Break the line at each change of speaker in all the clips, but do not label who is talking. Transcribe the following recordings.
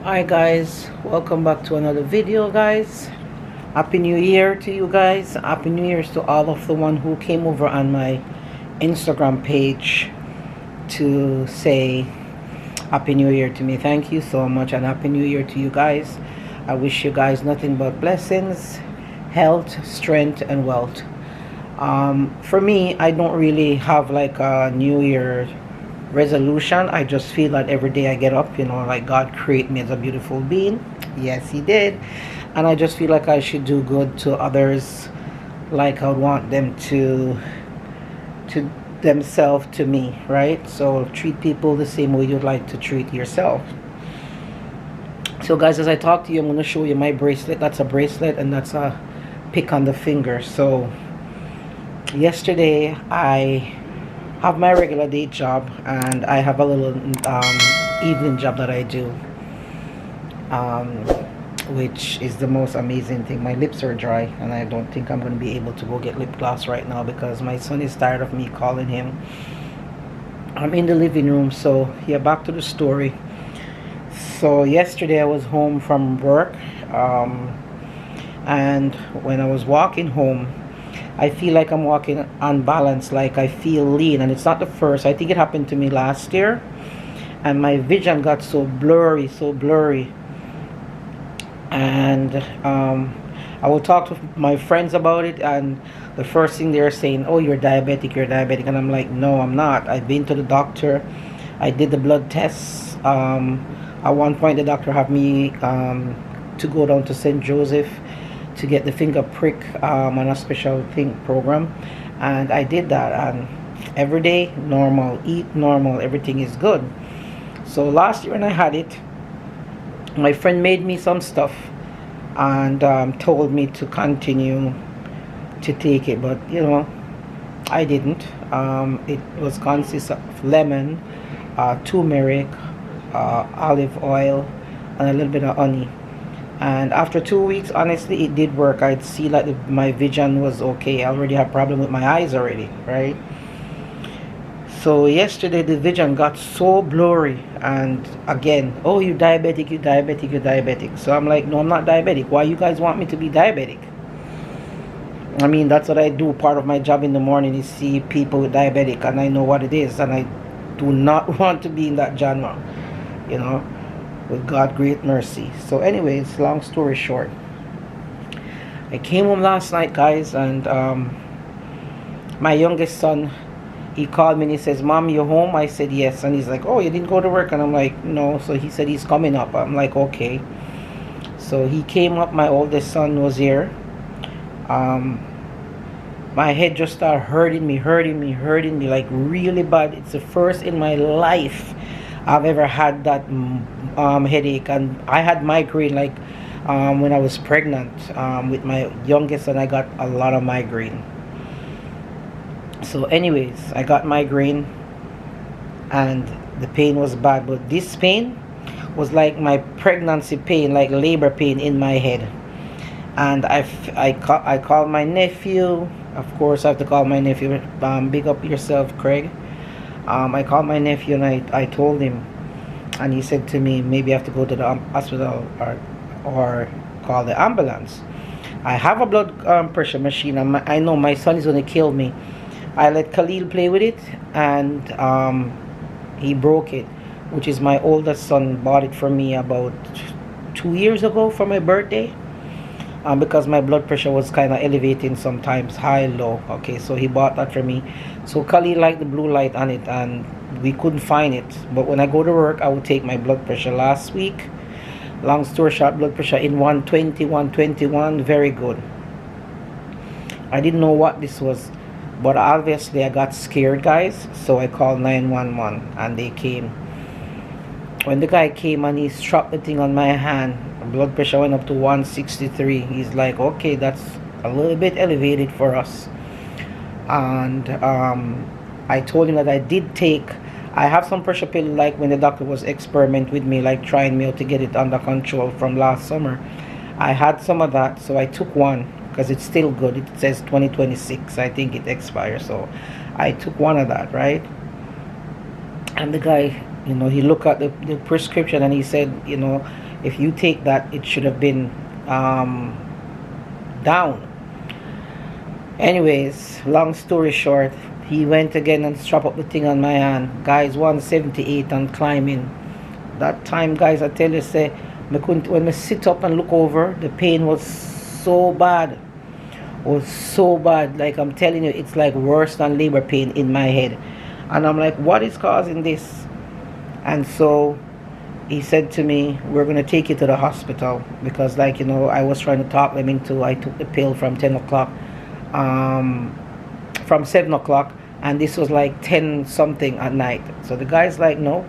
Hi guys, welcome back to another video guys. Happy New Year to you guys. Happy New Year's to all of the one who came over on my Instagram page to say Happy New Year to me. Thank you so much, and Happy New Year to you guys. I wish you guys nothing but blessings, health, strength, and wealth. For me, I don't really have like a New Year resolution. I just feel that every day I get up, like God created me as a beautiful being. Yes, He did. And I just feel like I should do good to others, like I would want them to themselves to me, right? So treat people the same way you'd like to treat yourself. So guys, as I talk to you, I'm going to show you my bracelet. That's a bracelet, and that's a pick on the finger. So yesterday I have my regular day job, and I have a little evening job that I do, which is the most amazing thing. My lips are dry, and I don't think I'm going to be able to go get lip gloss right now because my son is tired of me calling him. I'm in the living room. So yeah, back to the story. So yesterday I was home from work, and when I was walking home, I feel like I'm walking unbalanced, like I feel lean, and it's not the first. I think it happened to me last year, and my vision got so blurry, and I will talk to my friends about it, and the first thing they're saying, oh, you're diabetic, and I'm like, no, I'm not. I've been to the doctor, I did the blood tests. At one point the doctor had me to go down to St. Joseph to get the finger prick on a special thing program, and I did that, and every day normal, eat normal, everything is good. So last year when I had it, my friend made me some stuff and told me to continue to take it, but I didn't. It was consist of lemon, turmeric, olive oil, and a little bit of honey. And after 2 weeks, honestly, it did work. I'd see like my vision was okay. I already have problem with my eyes already, right? So yesterday the vision got so blurry, and again, oh, you're diabetic. So I'm like, no, I'm not diabetic. Why you guys want me to be diabetic? I mean, that's what I do. Part of my job in the morning is see people with diabetic, and I know what it is, and I do not want to be in that genre, with God great mercy. So anyways, long story short, I came home last night, guys, and my youngest son, he called me and he says, Mom, you home? I said yes. And he's like, oh, you didn't go to work? And I'm like, no. So he said he's coming up. I'm like, okay. So he came up. My oldest son was here. My head just started hurting me like really bad. It's the first in my life I've ever had that headache. And I had migraine like when I was pregnant with my youngest, and I got a lot of migraine. So anyways, I got migraine, and the pain was bad, but this pain was like my pregnancy pain, like labor pain in my head. And I called my nephew. Of course I have to call my nephew. Big up yourself, Craig. I called my nephew, and I told him, and he said to me, maybe I have to go to the hospital or call the ambulance. I have a blood pressure machine, and I know my son is going to kill me. I let Khalil play with it, and he broke it, which is my oldest son bought it for me about 2 years ago for my birthday, because my blood pressure was kind of elevating sometimes, high, low. Okay, so he bought that for me. So Khalil liked the blue light on it, and we couldn't find it. But when I go to work, I would take my blood pressure. Last week, long story short, blood pressure in 120, 121, very good. I didn't know what this was, but obviously I got scared, guys. So I called 911, and they came. When the guy came and he strapped the thing on my hand, blood pressure went up to 163. He's like, okay, that's a little bit elevated for us. And I told him that I have some pressure pill, like when the doctor was experiment with me, like trying me out to get it under control from last summer. I had some of that, so I took one because it's still good. It says 2026, I think it expires. So I took one of that, right? And the guy, he looked at the prescription, and he said, If you take that, it should have been down. Anyways, long story short, he went again and strap up the thing on my hand. Guys, 178 and climbing. That time, guys, I tell you, say, when I sit up and look over, the pain was so bad. Was so bad. Like, I'm telling you, it's like worse than labor pain in my head. And I'm like, what is causing this? And so he said to me, we're going to take you to the hospital. Because, like, you know, I was trying to talk them into, I took the pill from 10 o'clock. From 7 o'clock. And this was like 10 something at night. So the guy's like, nope.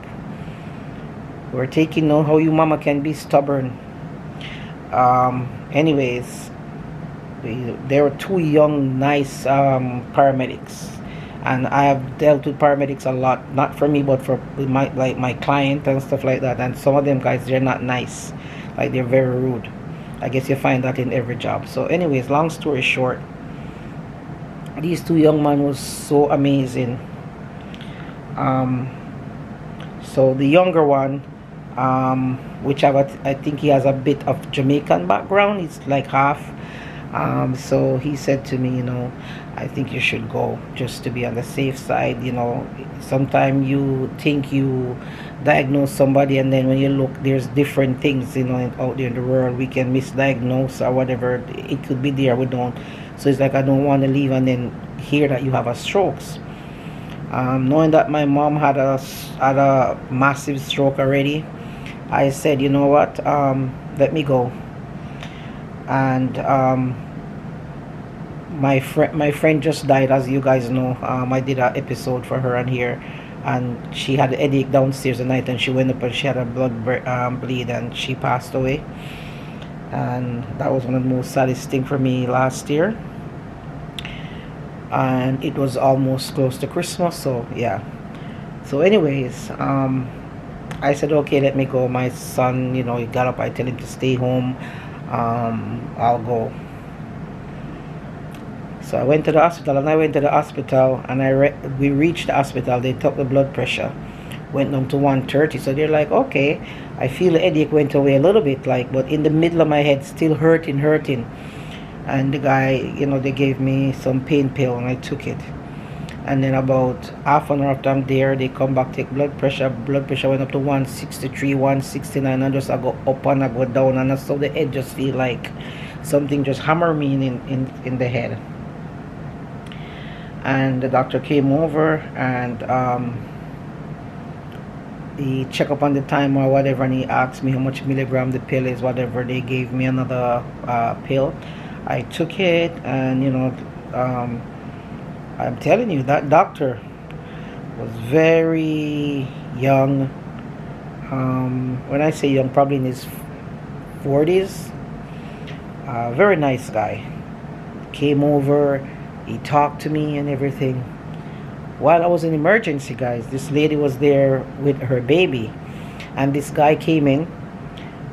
We're taking, know how you mama can be stubborn. Anyways, there were two young, nice paramedics. And I have dealt with paramedics a lot, not for me, but for my client and stuff like that. And some of them guys, they're not nice, like they're very rude. I guess you find that in every job. So, anyways, long story short, these two young men was so amazing. So the younger one, which I think he has a bit of Jamaican background. He's like half. So he said to me, you know, I think you should go just to be on the safe side. You know, sometimes you think you diagnose somebody, and then when you look, there's different things, you know, out there in the world. We can misdiagnose or whatever. It could be there, we don't. So it's like, I don't want to leave and then hear that you have a stroke. Knowing that my mom had a massive stroke already, I said, you know what, let me go. And my friend just died, as you guys know. I did an episode for her on here, and she had a headache downstairs the night, and she went up and she had a blood bleed, and she passed away. And that was one of the most saddest things for me last year. And it was almost close to Christmas, so yeah. So anyways, I said, okay, let me go. My son, you know, he got up, I tell him to stay home. I'll go. So I went to the hospital, and we reached the hospital. They took the blood pressure, went down to 130. So they're like, okay, I feel the headache went away a little bit, like, but in the middle of my head still hurting. And the guy, you know, they gave me some pain pill, and I took it. And then about half an hour after I'm there, they come back, take blood pressure. Blood pressure went up to 163, 169, and just I go up and I go down, and I saw the head just feel like something just hammer me in the head. And the doctor came over, and he checked up on the time or whatever, and he asked me how much milligram the pill is, whatever. They gave me another pill. I took it, and you know, I'm telling you, that doctor was very young. When I say young, probably in his 40s. Very nice guy. Came over, he talked to me and everything. While I was in emergency, guys, this lady was there with her baby, and this guy came in,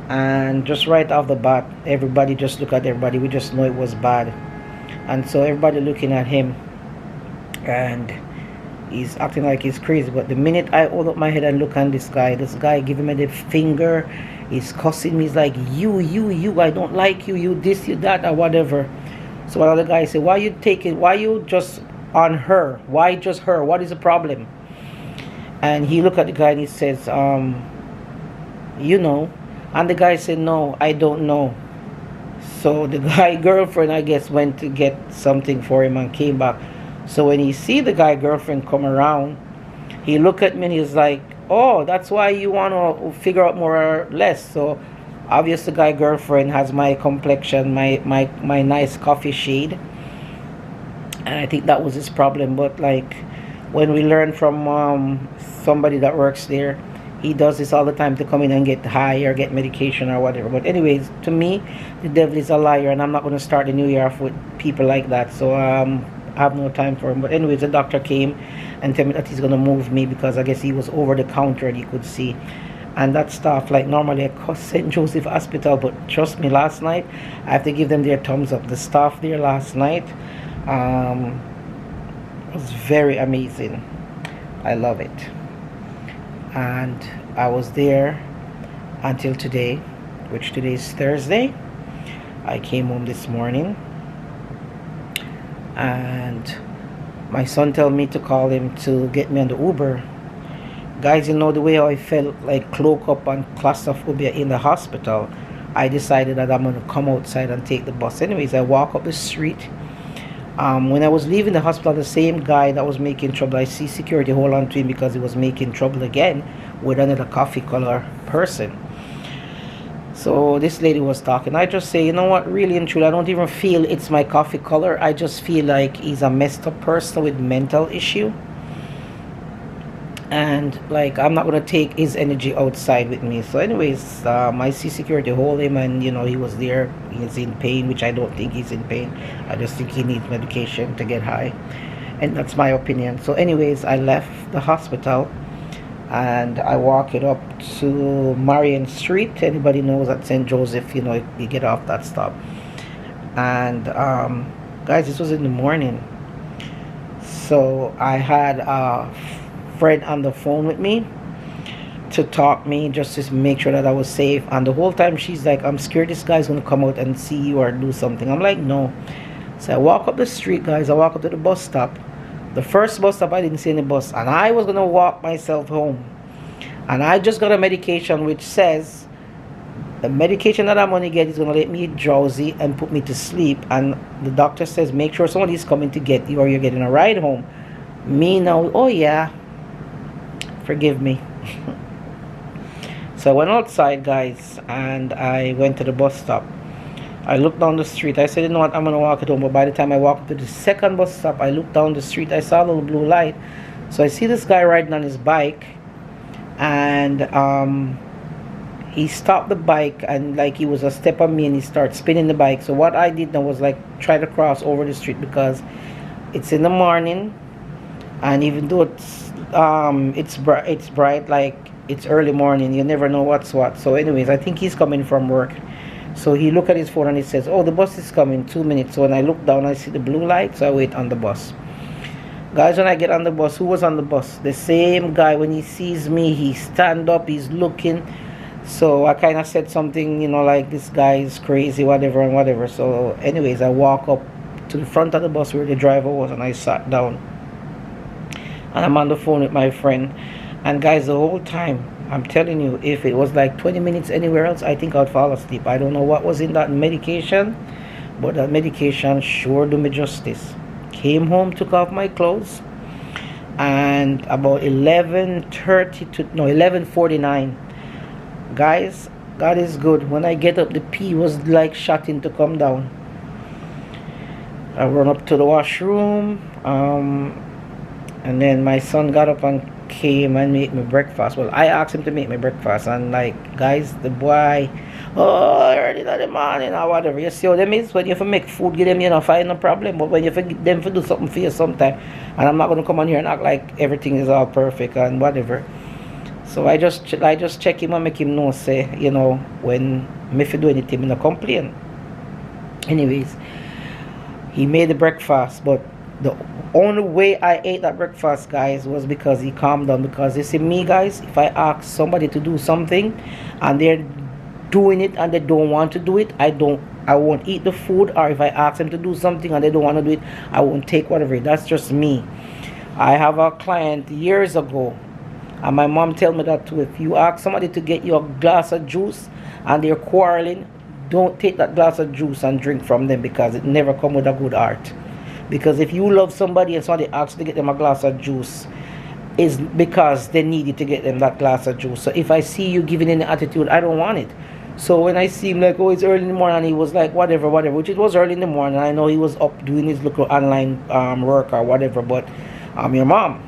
and just right off the bat, everybody just look at everybody. We just know it was bad, and so everybody looking at him, and he's acting like he's crazy. But the minute I hold up my head and look at this guy giving me the finger, he's cussing me. He's like, you, I don't like you, you this, you that, or whatever. So one of the guys said, why you just on her? Why just her? What is the problem? And he looked at the guy and he says, you know. And the guy said, no, I don't know. So the guy girlfriend, I guess, went to get something for him and came back. So when he see the guy girlfriend come around, he looked at me and he's like, oh, that's why you want to figure out more or less. So obviously the guy girlfriend has my complexion, my nice coffee shade. And I think that was his problem. But like, when we learn from somebody that works there, he does this all the time to come in and get high or get medication or whatever. But anyways, to me, the devil is a liar, and I'm not going to start the new year off with people like that. So I have no time for him. But anyways, the doctor came and told me that he's going to move me, because I guess he was over the counter and he could see. And that stuff, like normally I call St. Joseph Hospital, but trust me, last night, I have to give them their thumbs up. The staff there last night was very amazing. I love it. And I was there until today. which today is Thursday. I came home this morning, and my son told me to call him to get me on the Uber. Guys, you know the way I felt like cloak up and claustrophobia in the hospital, I decided that I'm going to come outside and take the bus. Anyways, I walk up the street. When I was leaving the hospital, the same guy that was making trouble, I see security hold on to him because he was making trouble again with another coffee color person. So this lady was talking. I just say, you know what, really and truly, I don't even feel it's my coffee color. I just feel like he's a messed up person with mental issue. And like, I'm not going to take his energy outside with me. So anyways, I see security hold him, and you know, he was there. He's in pain, which I don't think he's in pain. I just think he needs medication to get high. And that's my opinion. So anyways, I left the hospital and I walk it up to Marion Street. Anybody knows at St. Joseph, you know, you get off that stop. And guys, this was in the morning. So I had a friend on the phone with me to talk me, just to make sure that I was safe. And the whole time she's like, I'm scared this guy's gonna come out and see you or do something. I'm like, no. So I walk up the street, guys. I walk up to the bus stop. The first bus stop, I didn't see any bus, and I was gonna walk myself home. And I just got a medication which says the medication that I'm gonna get is gonna let me drowsy and put me to sleep. And the doctor says, make sure somebody's coming to get you or you're getting a ride home. Me now, oh yeah, forgive me. So I went outside, guys, and I went to the bus stop. I looked down the street. I said, you know what, I'm going to walk it home. But by the time I walked to the second bus stop, I looked down the street. I saw a little blue light. So I see this guy riding on his bike. And he stopped the bike, and like he was a step on me, and he started spinning the bike. So what I did now was like try to cross over the street because it's in the morning. And even though it's bright, like it's early morning, you never know what's what. So anyways, I think he's coming from work. So he looked at his phone and he says, oh, the bus is coming, 2 minutes. So when I look down, I see the blue light, so I wait on the bus. Guys, when I get on the bus, who was on the bus? The same guy. When he sees me, he stand up, he's looking. So I kind of said something, you know, like, this guy is crazy, whatever and whatever. So anyways, I walk up to the front of the bus where the driver was, and I sat down. And I'm on the phone with my friend. And guys, the whole time, I'm telling you, if it was like 20 minutes anywhere else, I think I'd fall asleep. I don't know what was in that medication, but that medication sure do me justice. Came home, took off my clothes, and about 11:49. Guys, God is good. When I get up, the pee was like shotting to come down. I run up to the washroom, and then my son got up and came and made me breakfast. Well, I asked him to make me breakfast, and like, guys, the boy, oh, early in the morning or whatever. You see how them is? When you have to make food, give them, you know, find no problem. But when you forget them to do something for you sometime, and I'm not going to come on here and act like everything is all perfect and whatever. So I just check him and make him know, say, you know, when me if you do anything, no complain. Anyways, he made the breakfast, but the only way I ate that breakfast, guys, was because he calmed down. Because you see me, guys, if I ask somebody to do something and they're doing it and they don't want to do it, I won't eat the food. Or if I ask them to do something and they don't want to do it, I won't take whatever. That's just me. I have a client years ago, and my mom tell me that too. If you ask somebody to get you a glass of juice and they're quarreling, don't take that glass of juice and drink from them, because it never come with a good heart. Because if you love somebody and somebody asks to get them a glass of juice, it's because they needed to get them that glass of juice. So if I see you giving any attitude, I don't want it. So when I see him like, oh, it's early in the morning, and he was like, whatever, which it was early in the morning. I know he was up doing his little online work or whatever, but I'm your mom.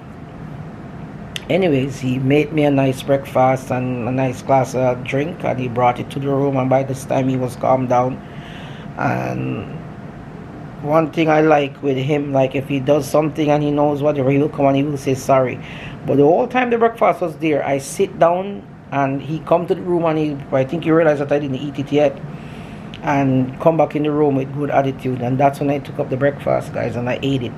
Anyways, he made me a nice breakfast and a nice glass of drink, and he brought it to the room, and by this time he was calmed down. And one thing I like with him, like if he does something and he knows whatever, he will come and he will say sorry. But the whole time the breakfast was there, I sit down and he come to the room, and I think he realized that I didn't eat it yet, and come back in the room with good attitude. And that's when I took up the breakfast, guys, and I ate it.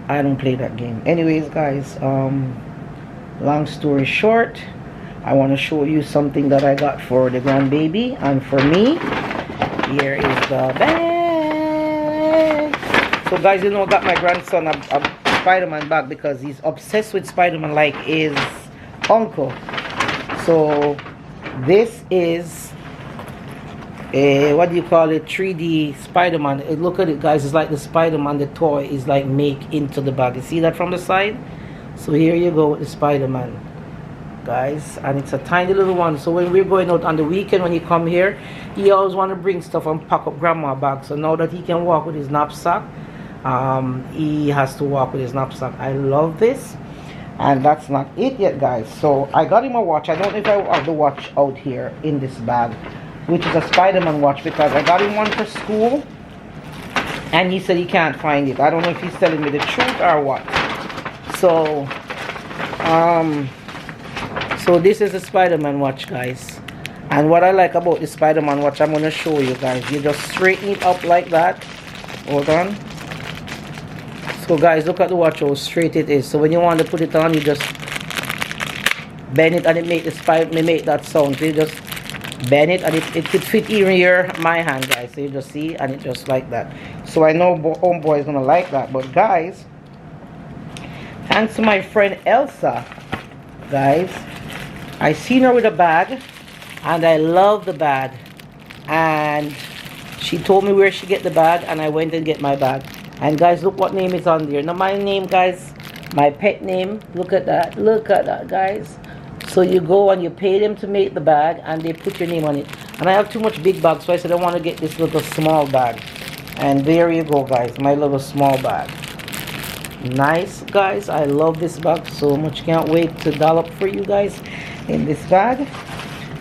I don't play that game. Anyways, guys, long story short, I want to show you something that I got for the grandbaby and for me. Here is the bag. So guys, you know, I got my grandson a Spider-Man bag because he's obsessed with Spider-Man like his uncle. So this is a, what do you call it, 3D Spider-Man. Look at it guys, it's like the Spider-Man, the toy is like make into the bag. You see that from the side? So here you go with the Spider-Man guys, and it's a tiny little one. So when we're going out on the weekend, when he come here, he always want to bring stuff and pack up grandma bag. So now that he can walk with his knapsack, he has to walk with his knapsack. I love this. And that's not it yet guys. So I got him a watch. I don't know if I have the watch out here in this bag, which is a Spider-Man watch, because I got him one for school and he said he can't find it. I don't know if he's telling me the truth or what. So so this is a Spider-Man watch guys, and what I like about the Spider-Man watch, I'm going to show you guys. You just straighten it up like that. Hold on. So guys, look at the watch, how straight it is. So when you want to put it on, you just bend it and it make that sound. So you just bend it and it could fit even my hand guys. So you just see, and it just like that. So I know homeboy is gonna like that. But guys, thanks to my friend Elsa guys, I seen her with a bag and I love the bag, and she told me where she get the bag, and I went and get my bag. And guys, look what name is on there. Now my name guys, my pet name, look at that, guys. So you go and you pay them to make the bag and they put your name on it. And I have too much big bag, so I said I want to get this little small bag. And there you go guys, my little small bag. Nice guys, I love this bag so much. Can't wait to dollop for you guys in this bag.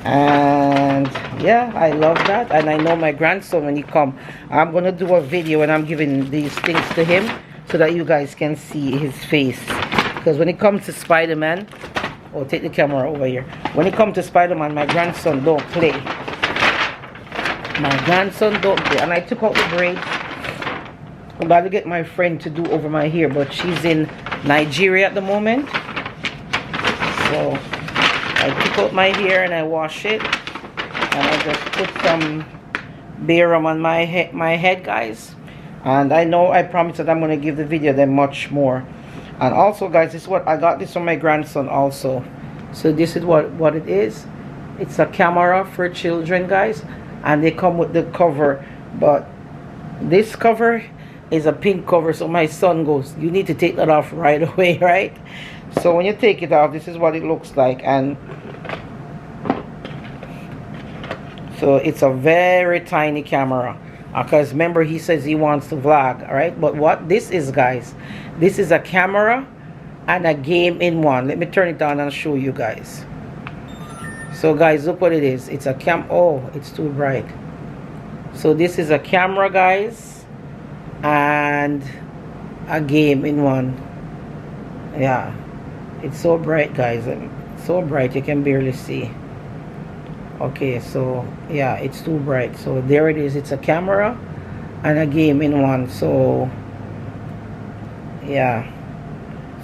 And yeah, I love that. And I know my grandson, when he come, I'm gonna do a video and I'm giving these things to him so that you guys can see his face. Because when it comes to Spider-Man, oh, take the camera over here. When it comes to Spider-Man, my grandson don't play. My grandson don't play. And I took out the braids. I'm about to get my friend to do over my hair, but she's in Nigeria at the moment. So I took out my hair and I wash it, and I just put some Bayram on my head guys. And I know I promised that I'm going to give the video them much more. And also guys, this is what I got this from my grandson also. So this is what it is. It's a camera for children guys, and they come with the cover, but this cover is a pink cover. So my son goes, you need to take that off right away, right? So when you take it off, this is what it looks like. And so it's a very tiny camera, because remember he says he wants to vlog, right? But what this is guys, this is a camera and a game in one. Let me turn it on and show you guys. So guys, look what it is. It's a oh, it's too bright. So this is a camera guys and a game in one. Yeah, it's so bright guys, so bright you can barely see. Okay, so yeah, it's too bright. So there it is. It's a camera and a game in one. So yeah,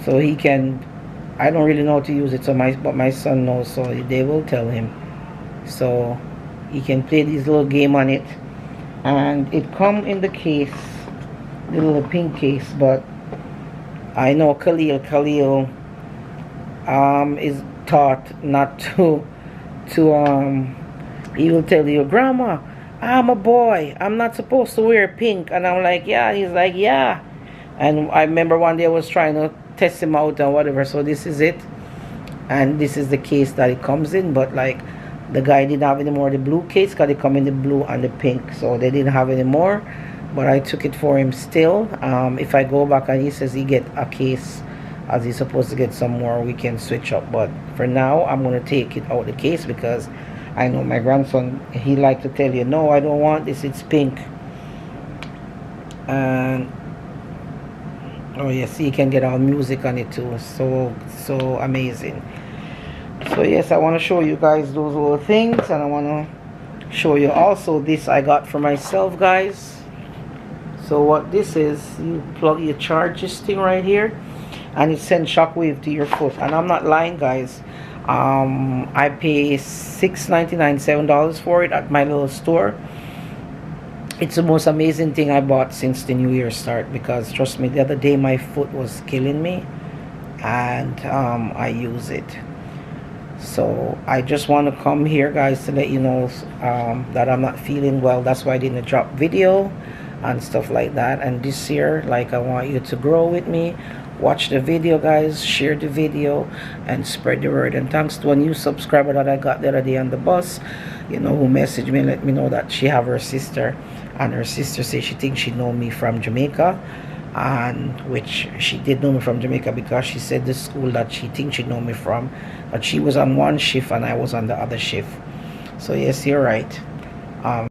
so he can, I don't really know how to use it, so but my son knows, so they will tell him. So he can play this little game on it, and it come in the case, the little pink case. But I know Khalil is taught not to he will tell you, Grandma, I'm a boy, I'm not supposed to wear pink. And I'm like, yeah. He's like, yeah. And I remember one day I was trying to test him out and whatever. So this is it, and this is the case that it comes in. But like, the guy didn't have any more the blue case, because it come in the blue and the pink, so they didn't have any more. But I took it for him still. If I go back and he says he get a case, as he's supposed to get some more, we can switch up. But for now, I'm going to take it out the case, because I know my grandson, he like to tell you, no, I don't want this, it's pink. And oh yes, he can get our music on it too. So amazing. So yes, I want to show you guys those little things, and I want to show you also this I got for myself guys. So what this is, you charge this thing right here, and it sends shockwave to your foot. And I'm not lying guys, I pay $6.99, $7 for it at my little store. It's the most amazing thing I bought since the new year start, because trust me, the other day my foot was killing me, and I use it. So I just want to come here, guys, to let you know that I'm not feeling well. That's why I didn't drop video and stuff like that. And this year, like, I want you to grow with me. Watch the video, guys, share the video, and spread the word. And thanks to a new subscriber that I got the other day on the bus, who messaged me and let me know that she have her sister, and her sister says she thinks she know me from Jamaica, and which she did know me from Jamaica, because she said the school that she thinks she know me from, that she was on one shift and I was on the other shift. So yes, you're right.